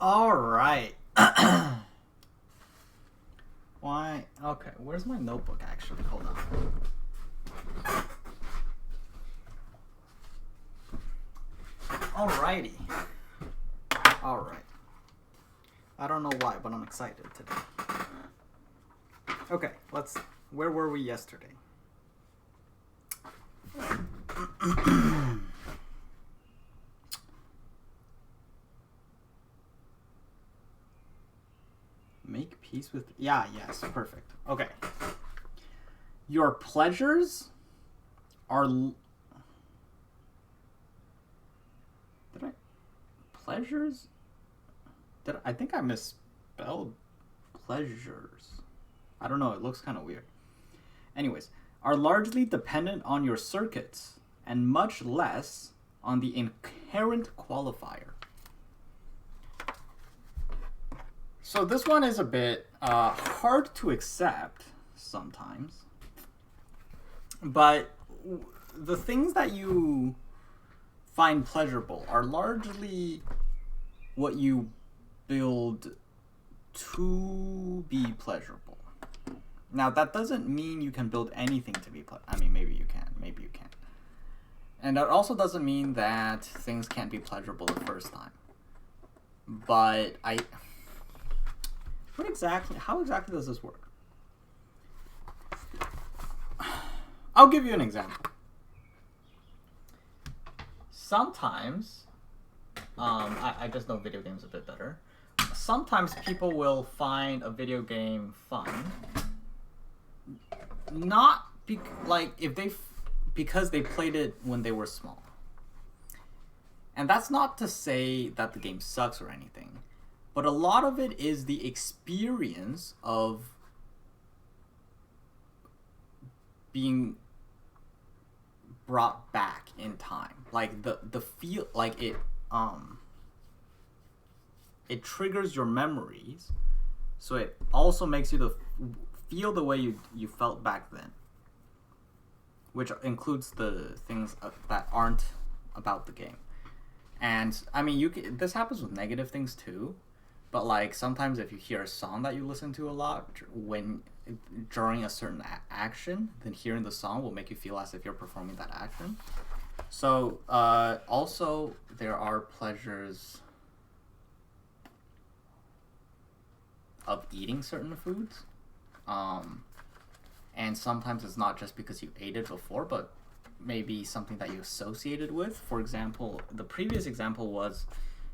All right. Why? Okay, where's my notebook actually? Hold on. Alrighty. Alright. I don't know why, but I'm excited today. Okay, let's. Where were we yesterday? Make peace with. Yeah, yes, perfect. Okay. Your pleasures are. Did I. Pleasures? I think I misspelled pleasures. I don't know, it looks kind of weird. Anyways, are largely dependent on your circuits and much less on the inherent qualifier. So this one is a bit hard to accept sometimes, but the things that you find pleasurable are largely what you build to be pleasurable. Now, that doesn't mean you can build anything to be pleasurable. I mean, maybe you can, maybe you can't. And that also doesn't mean that things can't be pleasurable the first time. But how exactly does this work? I'll give you an example. Sometimes, I just know video games a bit better. Sometimes people will find a video game fun, not because they played it when they were small. And that's not to say that the game sucks or anything, but a lot of it is the experience of being brought back in time. Like the feel, like it triggers your memories, so it also makes you feel the way you felt back then, which includes the things that aren't about the game. And I mean, this happens with negative things too, but like sometimes if you hear a song that you listen to a lot during a certain action, then hearing the song will make you feel as if you're performing that action. So also there are pleasures of eating certain foods, and sometimes it's not just because you ate it before, but maybe something that you associated with. For example, the previous example was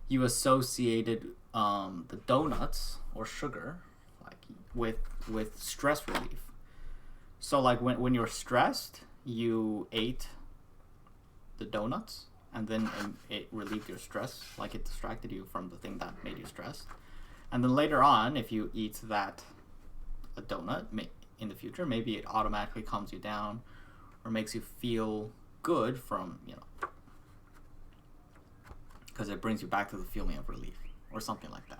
you associated the donuts or sugar like with stress relief. So like when you're stressed, you ate the donuts, and then it relieved your stress, like it distracted you from the thing that made you stressed. And then later on, if you eat a donut in the future, maybe it automatically calms you down or makes you feel good from, because it brings you back to the feeling of relief or something like that.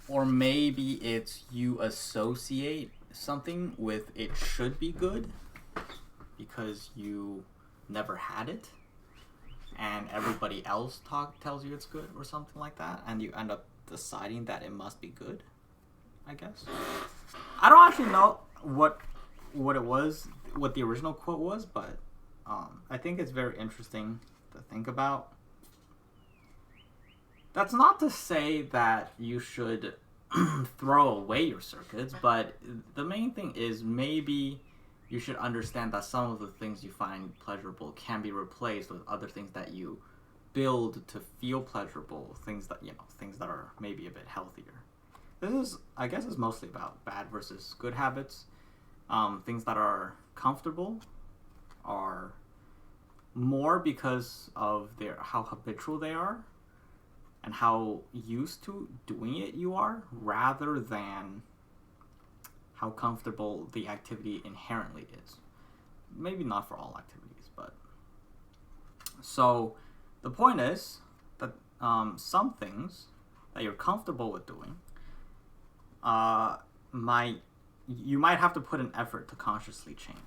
Or maybe it's you associate something with it should be good because you never had it and everybody else tells you it's good or something like that, and you end up deciding that it must be good, I guess. I don't actually know what the original quote was, but I think it's very interesting to think about. That's not to say that you should throw away your circuits, but the main thing is maybe you should understand that some of the things you find pleasurable can be replaced with other things that you build to feel pleasurable, things that are maybe a bit healthier. I guess is mostly about bad versus good habits. Things that are comfortable are more because of how habitual they are and how used to doing it you are, rather than how comfortable the activity inherently is. Maybe not for all activities, but... So, the point is that some things that you're comfortable with doing you might have to put an effort to consciously change.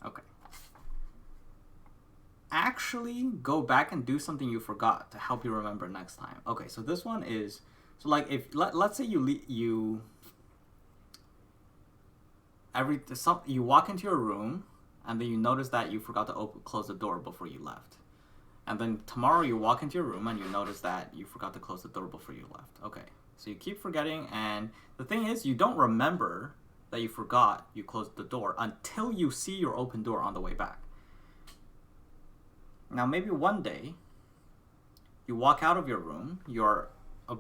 Okay. actually go back and do something you forgot to help you remember next time. Okay, so this one is, so like if let's say you walk into your room and then you notice that you forgot to close the door before you left. And then tomorrow you walk into your room and you notice that you forgot to close the door before you left. Okay, so you keep forgetting, and the thing is, you don't remember that you forgot you closed the door until you see your open door on the way back. Now maybe one day you walk out of your room, you're a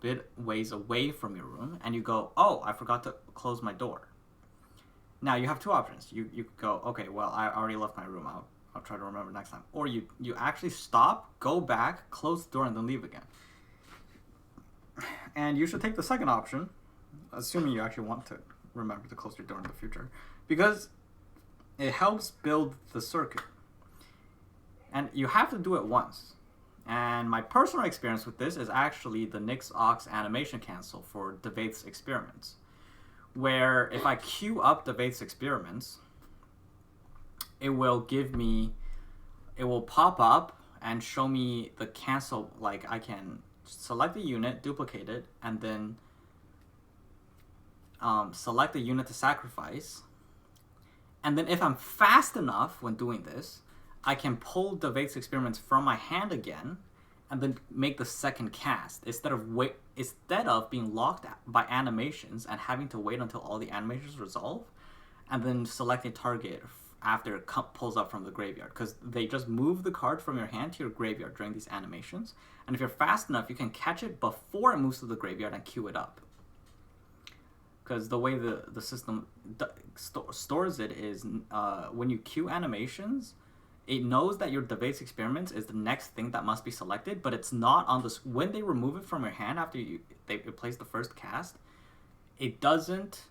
bit ways away from your room, and you go, oh, I forgot to close my door. Now you have two options. You go, okay, well, I already left my room. I'll try to remember next time. Or you actually stop, go back, close the door, and then leave again. And you should take the second option, assuming you actually want to remember to close your door in the future, because it helps build the circuit. And you have to do it once. And my personal experience with this is actually the Nix-Ox animation cancel for DeWaith's experiments, where if I queue up DeWaith's experiments, it will pop up and show me the cancel. Like, I can select the unit, duplicate it, and then select the unit to sacrifice. And then if I'm fast enough when doing this, I can pull DeWaith's experiments from my hand again and then make the second cast instead of being locked by animations and having to wait until all the animations resolve and then select a target after it pulls up from the graveyard, because they just move the card from your hand to your graveyard during these animations, and if you're fast enough you can catch it before it moves to the graveyard and queue it up. Because the way the system stores it is when you queue animations, it knows that your DeWaith's experiments is the next thing that must be selected, but it's not on this. When they remove it from your hand after it plays the first cast, it doesn't.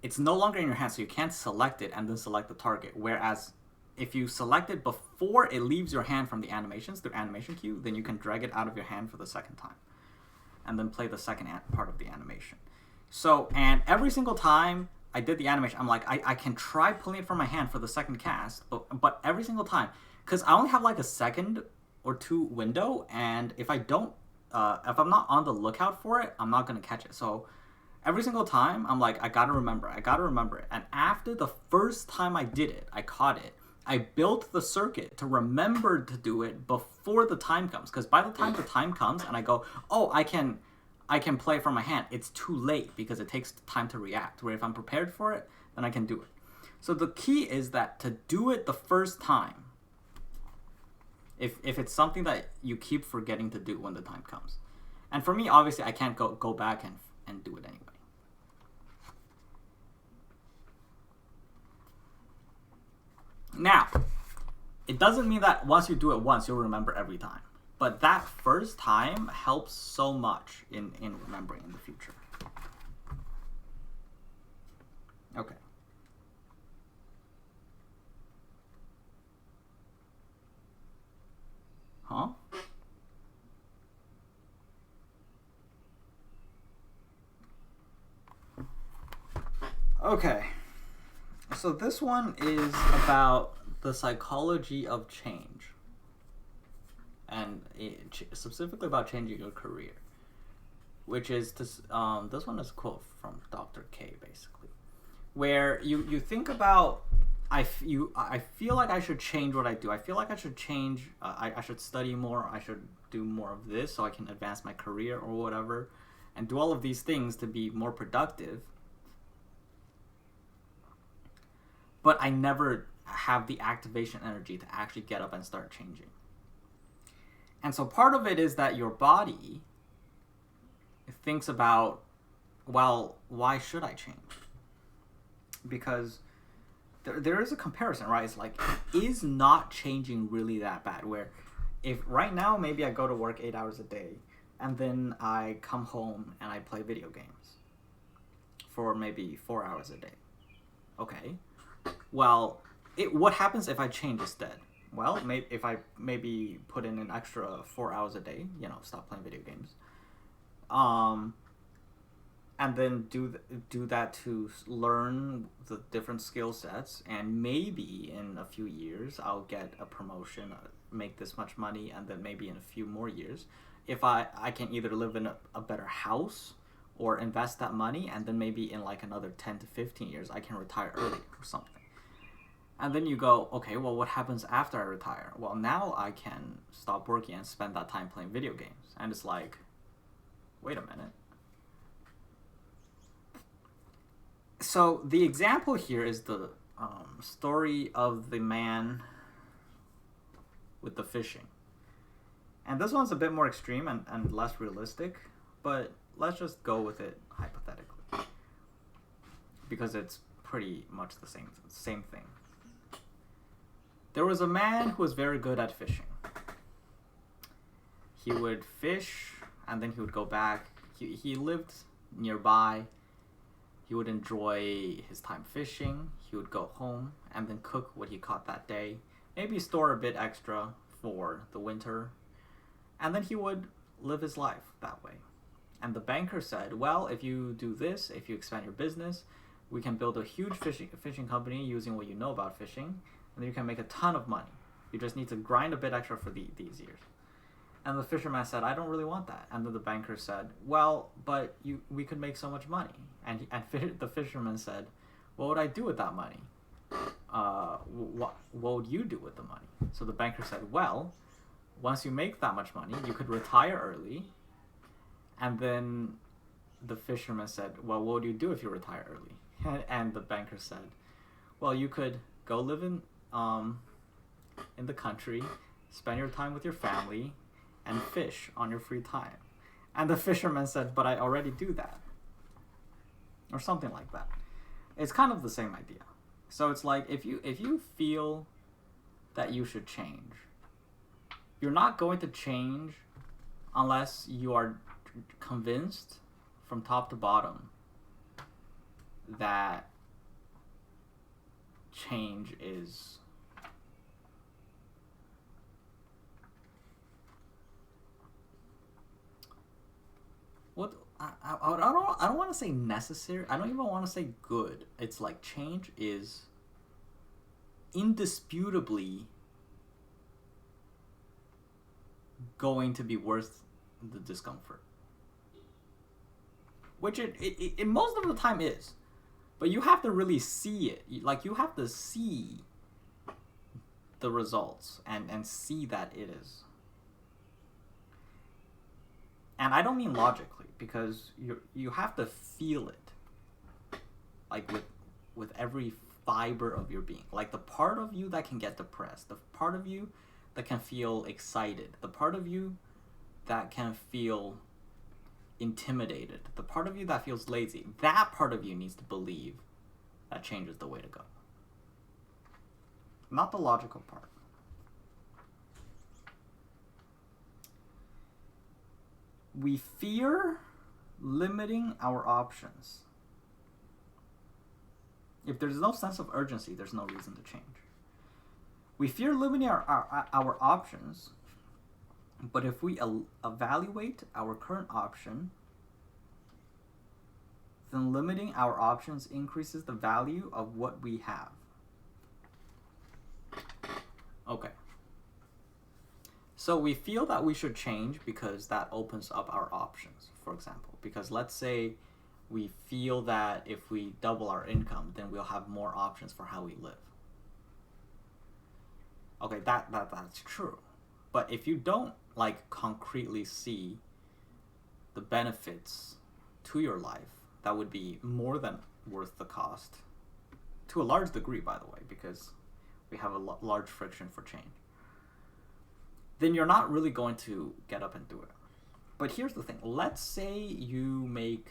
It's no longer in your hand, so you can't select it and then select the target. Whereas, if you select it before it leaves your hand from the animations through animation queue, then you can drag it out of your hand for the second time, and then play the second part of the animation. So, and every single time I did the animation, I'm like, I can try pulling it from my hand for the second cast, but every single time, because I only have like a second or two window, and if I'm not on the lookout for it, I'm not gonna catch it. So every single time, I'm like, I gotta remember it. And after the first time I did it, I caught it. I built the circuit to remember to do it before the time comes, because by the time the time comes and I go, oh, I can play from my hand, it's too late because it takes time to react. Where if I'm prepared for it, then I can do it. So the key is that to do it the first time, if it's something that you keep forgetting to do when the time comes. And for me, obviously, I can't go back and do it anyway. Now, it doesn't mean that once you do it once, you'll remember every time. But that first time helps so much in remembering in the future. Okay. Huh? Okay. So this one is about the psychology of change. And specifically about changing your career, which is this one is a quote from Dr. K, basically, where you think about, I feel like I should change what I do. I feel like I should change. I should study more. I should do more of this so I can advance my career or whatever, and do all of these things to be more productive. But I never have the activation energy to actually get up and start changing. And so part of it is that your body thinks about, well, why should I change? Because there is a comparison, right? It's like, is not changing really that bad? Where if right now maybe I go to work 8 hours a day and then I come home and I play video games for maybe 4 hours a day. Okay. Well, what happens if I change instead? Well, if I maybe put in an extra 4 hours a day, stop playing video games, and then do that to learn the different skill sets, and maybe in a few years I'll get a promotion, make this much money, and then maybe in a few more years, if I can either live in a better house or invest that money, and then maybe in like another 10 to 15 years I can retire early or something. And then you go, okay, well, what happens after I retire? Well, now I can stop working and spend that time playing video games. And it's like, wait a minute. So the example here is the story of the man with the fishing. And this one's a bit more extreme and less realistic, but let's just go with it hypothetically, because it's pretty much the same thing. There was a man who was very good at fishing. He would fish, and then he would go back. He lived nearby. He would enjoy his time fishing. He would go home and then cook what he caught that day. Maybe store a bit extra for the winter. And then he would live his life that way. And the banker said, well, if you do this, if you expand your business, we can build a huge fishing company using what you know about fishing, and then you can make a ton of money. You just need to grind a bit extra for these years. And the fisherman said, I don't really want that. And then the banker said, well, but we could make so much money. And the fisherman said, what would I do with that money? What would you do with the money? So the banker said, well, once you make that much money, you could retire early. And then the fisherman said, well, what would you do if you retire early? And the banker said, well, you could go live in the country, spend your time with your family, and fish on your free time. And the fisherman said, but I already do that. Or something like that. It's kind of the same idea. So it's like, if you feel that you should change, you're not going to change unless you are convinced from top to bottom that change is what I don't want to say necessary. I don't even want to say good. It's like change is indisputably going to be worth the discomfort, which it most of the time is, but you have to really see it. Like, you have to see the results and see that it is. And I don't mean logically, because you have to feel it, like with every fiber of your being. Like, the part of you that can get depressed, the part of you that can feel excited, the part of you that can feel intimidated, the part of you that feels lazy, that part of you needs to believe that change is the way to go. Not the logical part. We fear limiting our options. If there's no sense of urgency, there's no reason to change. We fear limiting our options, but if we evaluate our current option, then limiting our options increases the value of what we have. Okay. So we feel that we should change because that opens up our options, for example. Because let's say we feel that if we double our income, then we'll have more options for how we live. Okay, that's true. But if you don't concretely see the benefits to your life, that would be more than worth the cost. To a large degree, by the way, because we have a large friction for change. Then you're not really going to get up and do it. But here's the thing. Let's say you make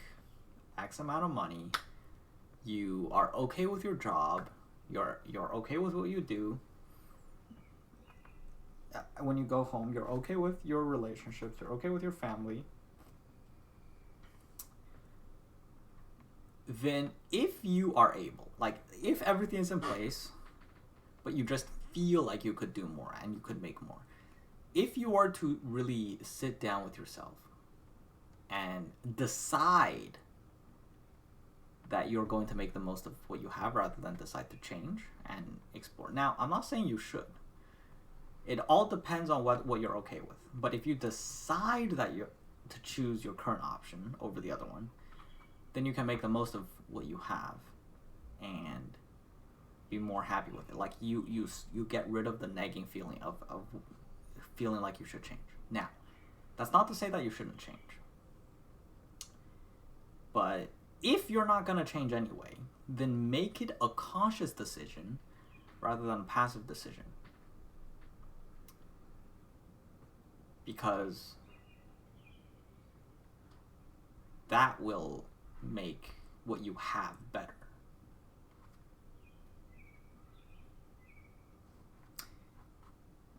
X amount of money. You are okay with your job. You're okay with what you do. When you go home, you're okay with your relationships. You're okay with your family. Then if you are able, if everything is in place, but you just feel like you could do more and you could make more, if you are to really sit down with yourself and decide that you're going to make the most of what you have rather than decide to change and explore. Now, I'm not saying you should. It all depends on what you're okay with. But if you decide that you're to choose your current option over the other one, then you can make the most of what you have and be more happy with it. Like you get rid of the nagging feeling of feeling like you should change. Now, that's not to say that you shouldn't change. But if you're not going to change anyway, then make it a conscious decision rather than a passive decision. Because that will make what you have better.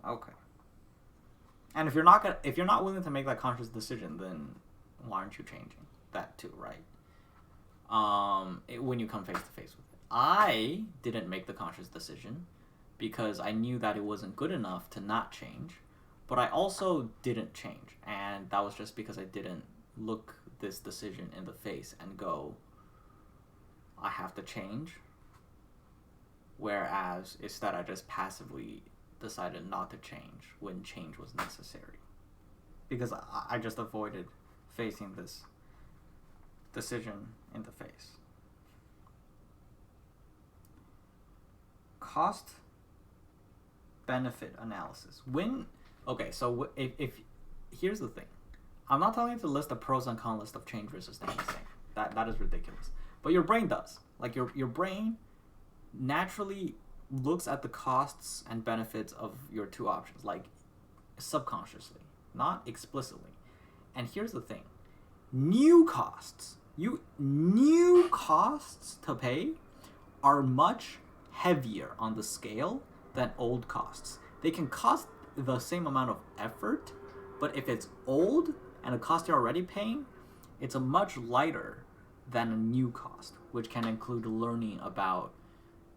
Okay. And if you're not willing to make that conscious decision, then why aren't you changing that too, right? When you come face to face with it. I didn't make the conscious decision because I knew that it wasn't good enough to not change, but I also didn't change, and that was just because I didn't look this decision in the face and go, I have to change. Whereas instead I just passively decided not to change when change was necessary. Because I just avoided facing this decision in the face. Cost benefit analysis. So if here's the thing. I'm not telling you to list a pros and cons list of change versus staying the same. That is ridiculous. But your brain does. Like your brain naturally looks at the costs and benefits of your two options, like subconsciously, not explicitly. And here's the thing. New costs to pay are much heavier on the scale than old costs. They can cost the same amount of effort, but if it's old and a cost you're already paying, it's a much lighter than a new cost, which can include learning about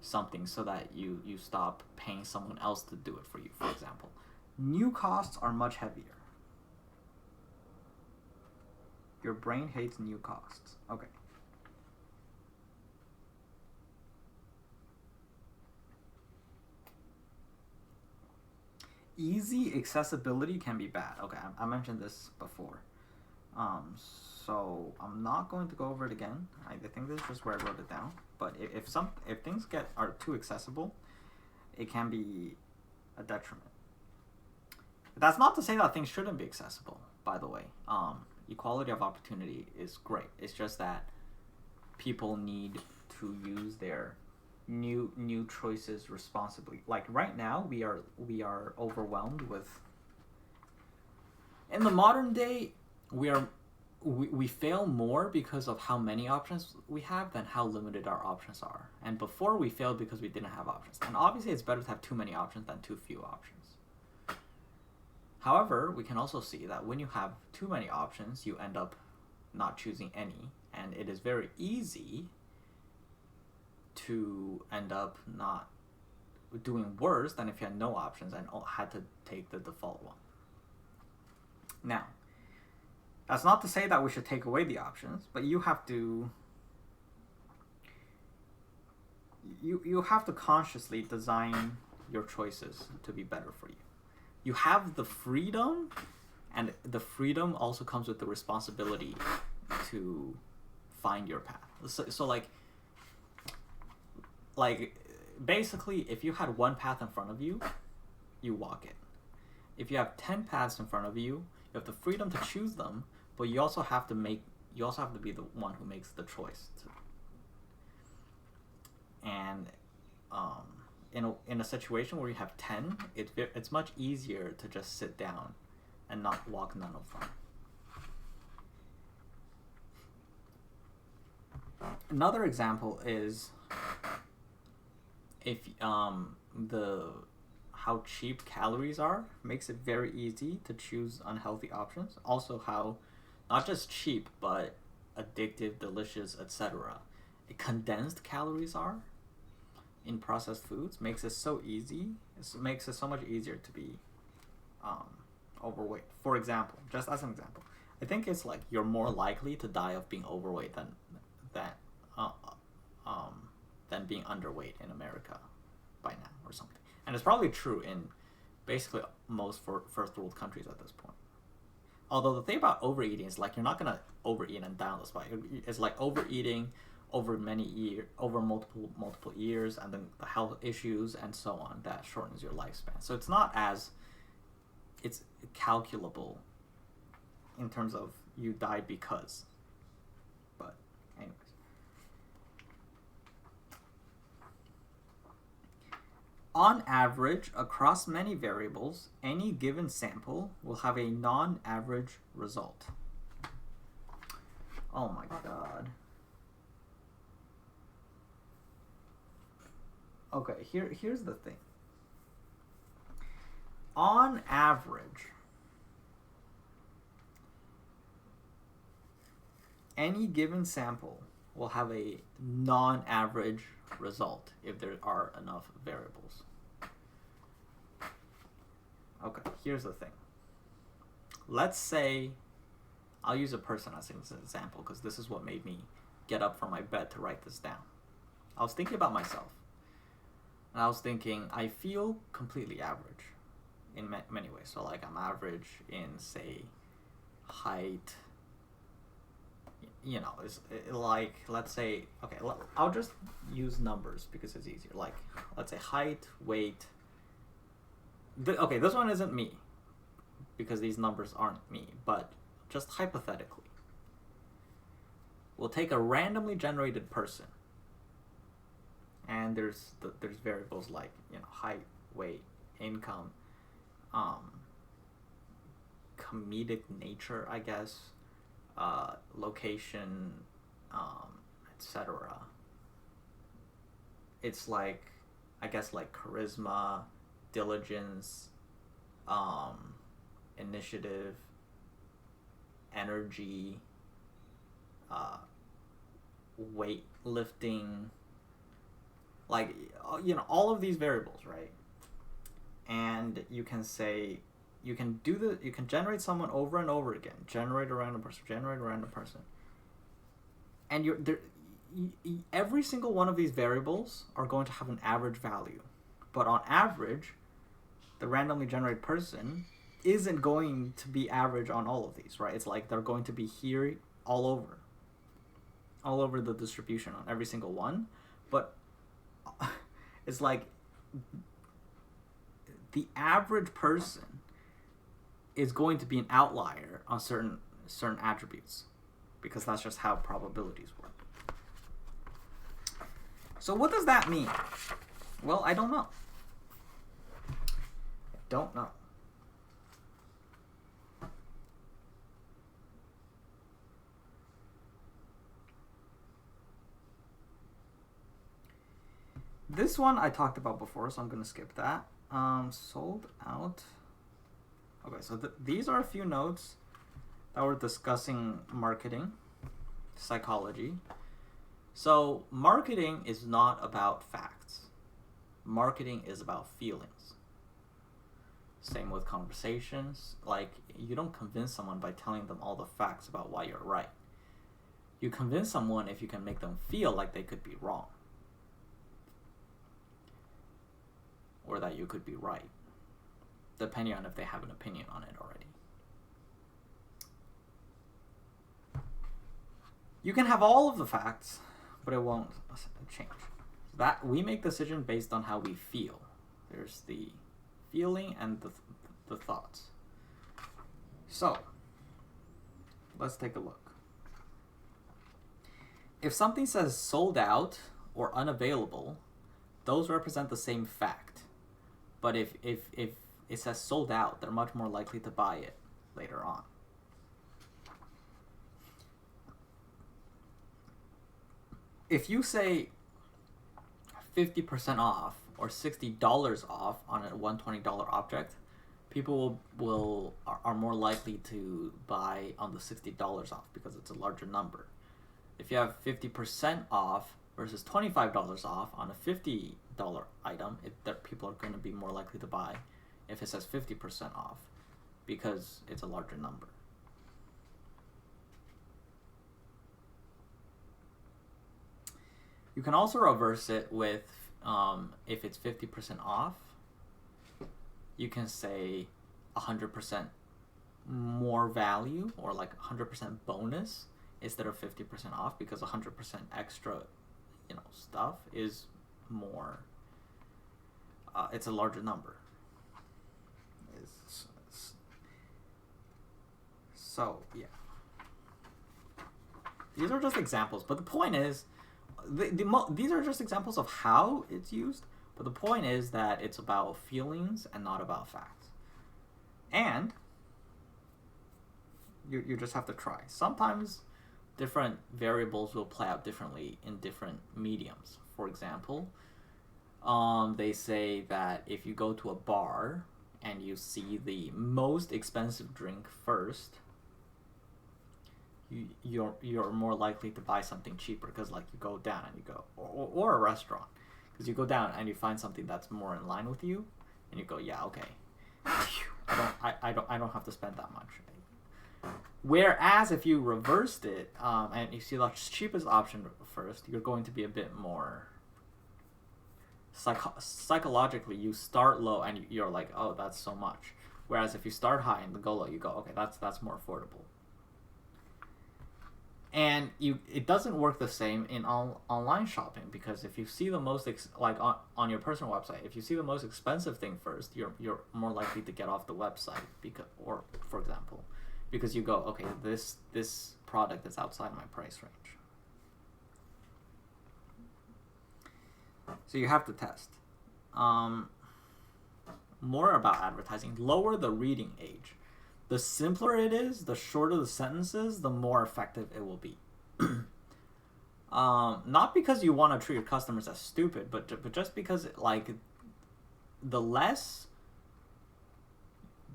something so that you stop paying someone else to do it for you, for example. New costs are much heavier. Your brain hates new costs. Okay. Easy accessibility can be bad. Okay, I mentioned this before. So I'm not going to go over it again. I think this is just where I wrote it down. But if things are too accessible, it can be a detriment. That's not to say that things shouldn't be accessible, by the way. Equality of opportunity is great. It's just that people need to use their new choices responsibly. Like right now, we are overwhelmed with. In the modern day, we fail more because of how many options we have than how limited our options are. And before, we failed because we didn't have options. And obviously, it's better to have too many options than too few options. However, we can also see that when you have too many options, you end up not choosing any, and it is very easy to end up not doing worse than if you had no options and had to take the default one. Now, that's not to say that we should take away the options, but you have to consciously design your choices to be better for you. You have the freedom, and the freedom also comes with the responsibility to find your path. So like basically, if you had one path in front of you, you walk it. If you have 10 paths in front of you, you have the freedom to choose them, but you also have to be the one who makes the choice. And in a situation where you have 10, it's much easier to just sit down and not walk none of them. Another example is if how cheap calories are makes it very easy to choose unhealthy options. Also how not just cheap but addictive, delicious, etc. Condensed calories are in processed foods makes it so easy. It makes it so much easier to be overweight. For example, just as an example, I think it's like you're more likely to die of being overweight than than being underweight in America by now or something. And it's probably true in basically most first world countries at this point. Although the thing about overeating is like you're not gonna overeat and die on the spot. It's like overeating over multiple years, and then the health issues and so on that shortens your lifespan. So it's not as it's calculable in terms of you died because. But anyways. On average, across many variables, any given sample will have a non-average result. Oh my god. Okay, here's the thing. On average, any given sample will have a non-average result if there are enough variables. Okay, here's the thing. Let's say, I'll use a person as an example because this is what made me get up from my bed to write this down. I was thinking about myself. And I was thinking, I feel completely average in many ways. So like I'm average in, say, height. You know, it's like, let's say, okay, I'll just use numbers because it's easier. Like, let's say height, weight. Okay, this one isn't me because these numbers aren't me, but just hypothetically. We'll take a randomly generated person. And there's variables like, you know, height, weight, income, comedic nature, I guess, location, etc. It's like, I guess, like charisma, diligence, initiative, energy, weightlifting, like, you know, all of these variables, right? And you can say, you can generate someone over and over again, generate a random person, and every single one of these variables are going to have an average value, but on average, the randomly generated person isn't going to be average on all of these, right? It's like they're going to be here all over the distribution on every single one, but it's like the average person is going to be an outlier on certain attributes because that's just how probabilities work. So what does that mean? Well, I don't know. This one I talked about before, so I'm going to skip that. Sold out. Okay, so these are a few notes that were discussing marketing, psychology. So marketing is not about facts. Marketing is about feelings. Same with conversations. Like, you don't convince someone by telling them all the facts about why you're right. You convince someone if you can make them feel like they could be wrong. Or that you could be right, depending on if they have an opinion on it already. You can have all of the facts, but it won't change. That we make decisions based on how we feel. There's the feeling and the thoughts. So, let's take a look. If something says sold out or unavailable, those represent the same fact. But if it says sold out, they're much more likely to buy it later on. If you say 50% off or $60 off on a $120 object, people are more likely to buy on the $60 off because it's a larger number. If you have 50% off versus $25 off on a $50 item, people are going to be more likely to buy if it says 50% off because it's a larger number. You can also reverse it with, if it's 50% off, you can say 100% more value, or like 100% bonus instead of 50% off, because 100% extra, stuff is more, it's a larger number. So, yeah. These are just examples, but the point is, these are just examples of how it's used, but the point is that it's about feelings and not about facts. And you just have to try. Sometimes different variables will play out differently in different mediums. For example, they say that if you go to a bar and you see the most expensive drink first, you're more likely to buy something cheaper, because like you go down and you go, or a restaurant, because you go down and you find something that's more in line with you, and you go, yeah, okay, I don't have to spend that much. Whereas if you reversed it, and you see the cheapest option first, you're going to be a bit more psychologically. You start low and you're like, oh, that's so much. Whereas if you start high and go low, you go, okay, that's more affordable. And it doesn't work the same in online shopping, because if you see the most on your personal website, if you see the most expensive thing first, you're more likely to get off the website, for example, because you go, okay, this product is outside my price range. So you have to test. More about advertising. Lower the reading age. The simpler it is, the shorter the sentences, the more effective it will be. Not because you want to treat your customers as stupid, but just because the less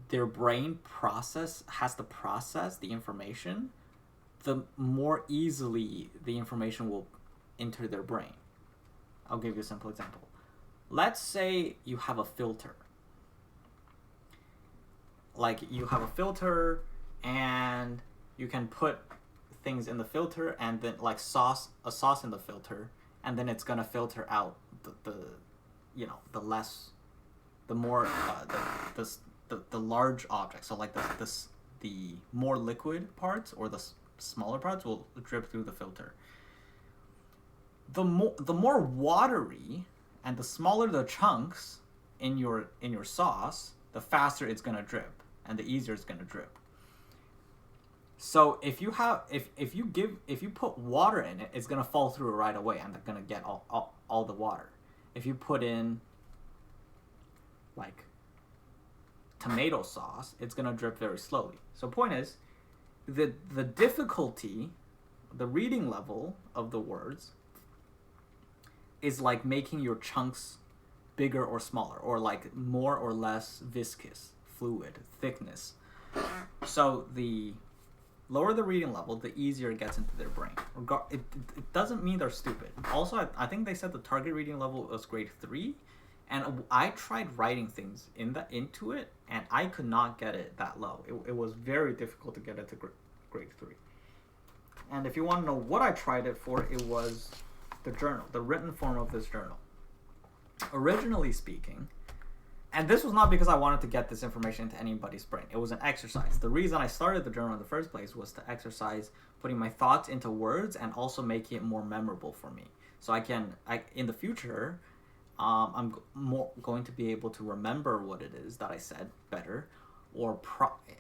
their brain has to process the information, the more easily the information will enter their brain. I'll give you a simple example. Let's say you have a filter. Like, you have a filter and you can put things in the filter, and then like a sauce in the filter, and then it's gonna filter out the large objects. So like the more liquid parts or the smaller parts will drip through the filter. The more watery and the smaller the chunks in your sauce, the faster it's gonna drip, and the easier it's gonna drip. So if you put water in it, it's gonna fall through right away, and they're gonna get all the water. If you put in like tomato sauce, it's gonna drip very slowly. So point is, the difficulty, the reading level of the words is like making your chunks bigger or smaller, or like more or less viscous, fluid, thickness. So the lower the reading level, the easier it gets into their brain. It doesn't mean they're stupid. Also, I think they said the target reading level was grade 3, and I tried writing things into it, and I could not get it that low. It was very difficult to get it to grade 3. And if you want to know what I tried it for, it was the journal, the written form of this journal. Originally speaking, and this was not because I wanted to get this information into anybody's brain. It was an exercise. The reason I started the journal in the first place was to exercise putting my thoughts into words and also making it more memorable for me. So in the future, I'm going to be able to remember what it is that I said better.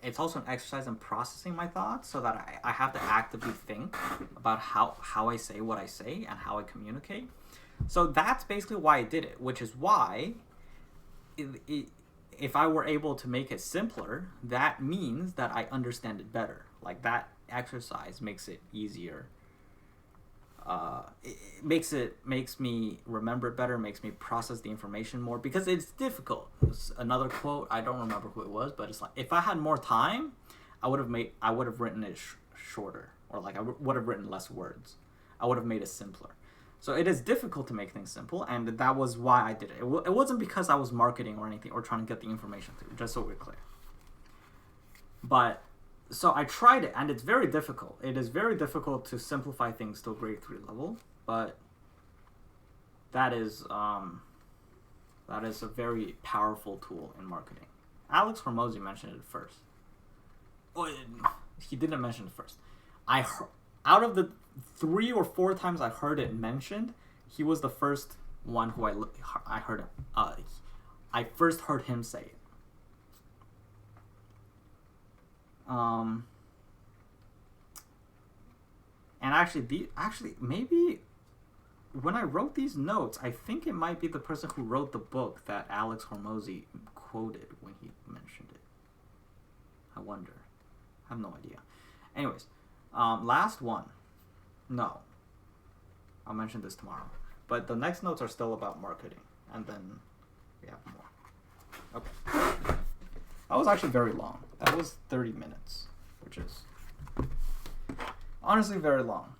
It's also an exercise in processing my thoughts, so that I have to actively think about how I say what I say and how I communicate. So that's basically why I did it, which is why if I were able to make it simpler, that means that I understand it better. Like, that exercise makes it easier. It makes me remember it better, makes me process the information more, because it's difficult. Another quote, I don't remember who it was, but it's like, if I had more time, I would have written it shorter, or like I would have written less words. I would have made it simpler. So it is difficult to make things simple, and that was why I did it. It wasn't because I was marketing or anything, or trying to get the information through, just so we're clear. But, so I tried it, and it's very difficult. It is very difficult to simplify things to a grade 3 level, but that is a very powerful tool in marketing. Alex Hormozi mentioned it first. Well, he didn't mention it first. Out of the 3 or 4 times I heard it mentioned, he was the first one who I heard. I first heard him say it. And actually maybe when I wrote these notes, I think it might be the person who wrote the book that Alex Hormozi quoted when he mentioned it. I wonder. I have no idea. Anyways, last one. No. I'll mention this tomorrow. But the next notes are still about marketing. And then we have more. Okay. That was actually very long. That was 30 minutes, which is honestly very long.